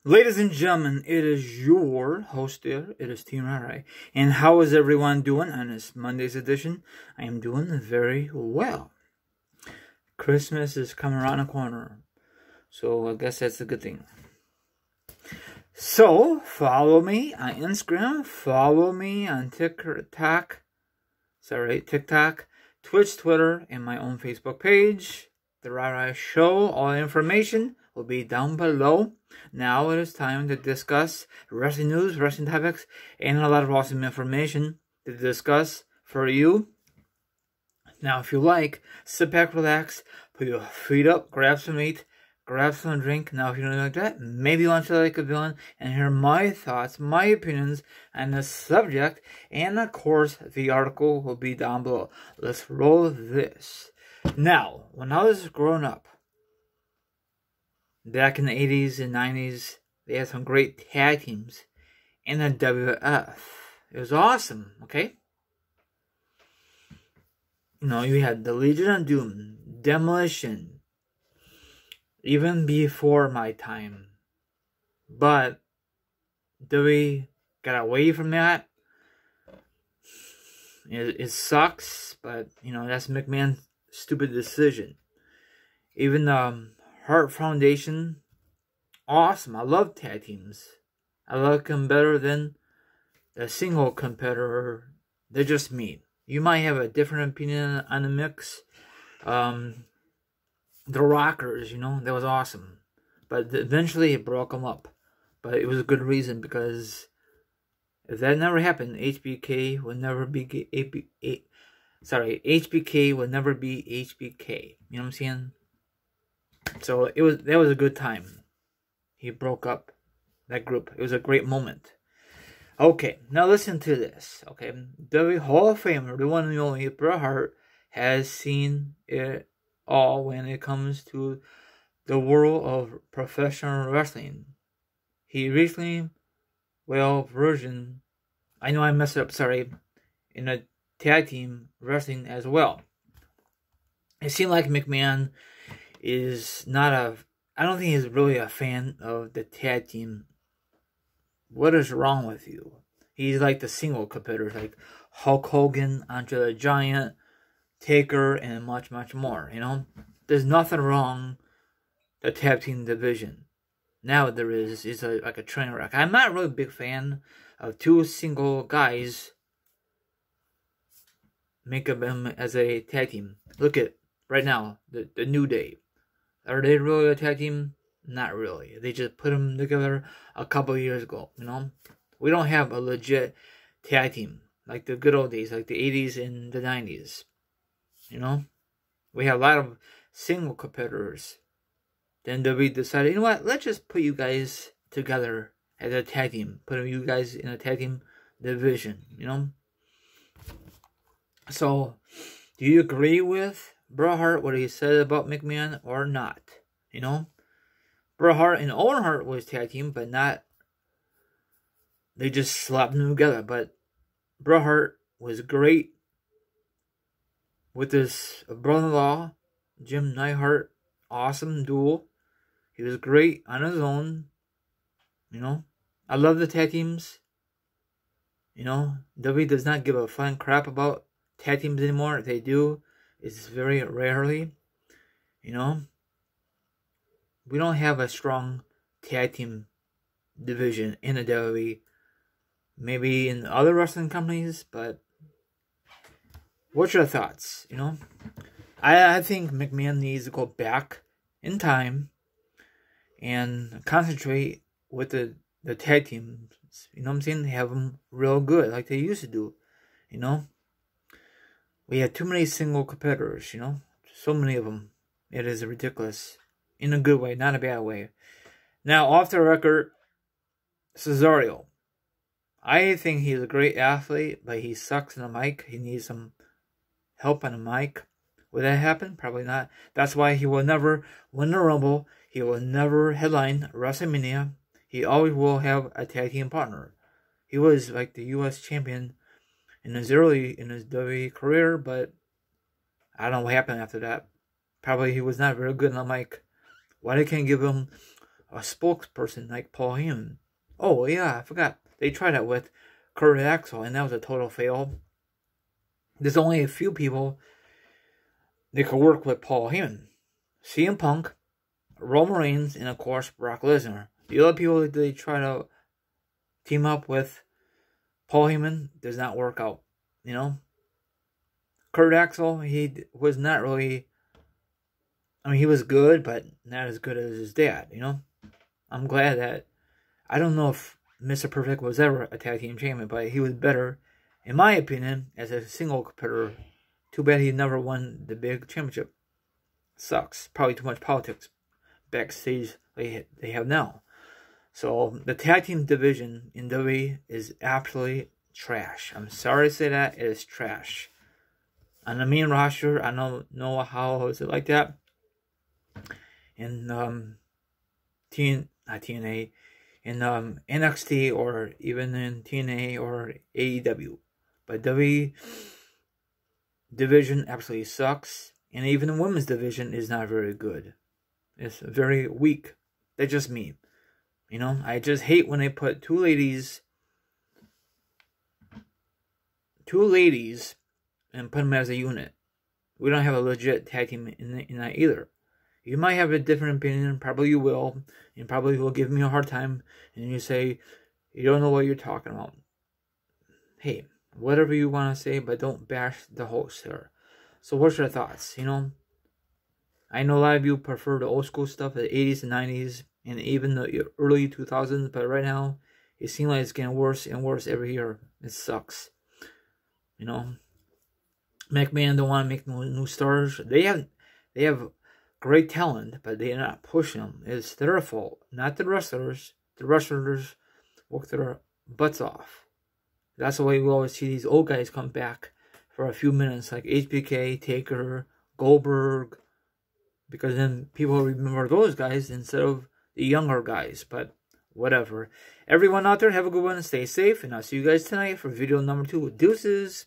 Ladies and gentlemen, it is your host there. It is Team Rai. And how is everyone doing on this Monday's edition? I am doing very well. Christmas is coming around the corner, so I guess that's a good thing. So, follow me on Instagram, follow me on TikTok, Twitch, Twitter, and my own Facebook page, The Rai Show. All information will be down below. Now it is time to discuss wrestling news, wrestling topics, and a lot of awesome information to discuss for you. Now, if you like, sit back, relax, put your feet up, grab some meat, grab some drink. Now, if you don't like that, maybe you want to like a villain and hear my thoughts, my opinions on the subject. And, of course, the article will be down below. Let's roll this. Now, when I was growing up, back in the 80s and 90s, they had some great tag teams in the WWF. It was awesome, okay? You know, you had the Legion of Doom, Demolition, even before my time. But we got away from that. It sucks, but, you know, that's McMahon's stupid decision. Even the Hart Foundation, awesome. I love tag teams. I like them better than the single competitor. They're just me. You might have a different opinion on the mix. The Rockers, you know, that was awesome. But eventually it broke them up. But it was a good reason, because if that never happened, HBK would never be HBK would never be HBK. You know what I'm saying? So that was a good time. He broke up that group. It was a great moment. Okay, now listen to this. Okay, WWE Hall of Famer, the one and only Bret Hart, has seen it all when it comes to the world of professional wrestling. He recently, I know I messed it up, sorry, in a tag team wrestling as well. It seemed like McMahon is not I don't think he's really a fan of the tag team. What is wrong with you? He's like the single competitors, like Hulk Hogan, Andre the Giant, Taker, and much, much more, you know? There's nothing wrong with the tag team division. Now there is, it's like a train wreck. I'm not really a big fan of two single guys make them as a tag team. Look at, right now, the New Day. Are they really a tag team? Not really. They just put them together a couple of years ago, you know? We don't have a legit tag team like the good old days, like the 80s and the 90s, you know? We have a lot of single competitors. Then we decided, you know what? Let's just put you guys together as a tag team. Put you guys in a tag team division, you know? So, do you agree with Bret Hart, what he said about McMahon, or not? You know, Bret Hart and Owen Hart was tag team, but not. They just slapped them together. But Bret Hart was great with his brother-in-law, Jim Neidhart. Awesome duel. He was great on his own. You know, I love the tag teams. You know, WWE does not give a flying crap about tag teams anymore. If they do, it's very rarely, you know. We don't have a strong tag team division in the WWE. Maybe in other wrestling companies, but what's your thoughts, you know? I think McMahon needs to go back in time and concentrate with the tag teams, you know what I'm saying? Have them real good, like they used to do, you know? We had too many single competitors, you know? So many of them. It is ridiculous. In a good way, not a bad way. Now, off the record, Cesaro. I think he's a great athlete, but he sucks in the mic. He needs some help on the mic. Will that happen? Probably not. That's why he will never win the Rumble. He will never headline WrestleMania. He always will have a tag team partner. He was like the U.S. champion in his WWE career, but I don't know what happened after that. Probably he was not very good on the mic. Why they can't give him a spokesperson like Paul Heyman. Oh, yeah, I forgot. They tried that with Kurt Axel, and that was a total fail. There's only a few people that could work with Paul Heyman. CM Punk, Roman Reigns, and of course, Brock Lesnar. The other people that they try to team up with Paul Heyman does not work out, you know. Kurt Axel, he was not really, I mean, he was good, but not as good as his dad, you know. I'm glad that, I don't know if Mr. Perfect was ever a tag team champion, but he was better, in my opinion, as a single competitor. Too bad he never won the big championship. Sucks. Probably too much politics backstage they have now. So, the tag team division in WWE is absolutely trash. I'm sorry to say that. It is trash. On the main roster, I don't know how is it like that. In not TNA, in NXT, or even in TNA or AEW. But WWE division absolutely sucks. And even the women's division is not very good. It's very weak. That's just me. You know, I just hate when they put two ladies and put them as a unit. We don't have a legit tag team in that either. You might have a different opinion, probably you will, and probably will give me a hard time, and you say, you don't know what you're talking about. Hey, whatever you want to say, but don't bash the host here. So what's your thoughts, you know? I know a lot of you prefer the old school stuff, the 80s and 90s, and even the early 2000s, but right now, it seems like it's getting worse and worse every year. It sucks. You know? McMahon don't want to make new stars. They have great talent, but they're not pushing them. It's their fault, not the wrestlers. The wrestlers work their butts off. That's the way we always see these old guys come back for a few minutes, like HBK, Taker, Goldberg, because then people remember those guys instead of the younger guys. But whatever. Everyone out there, have a good one and stay safe. And I'll see you guys tonight for video number 2. Deuces.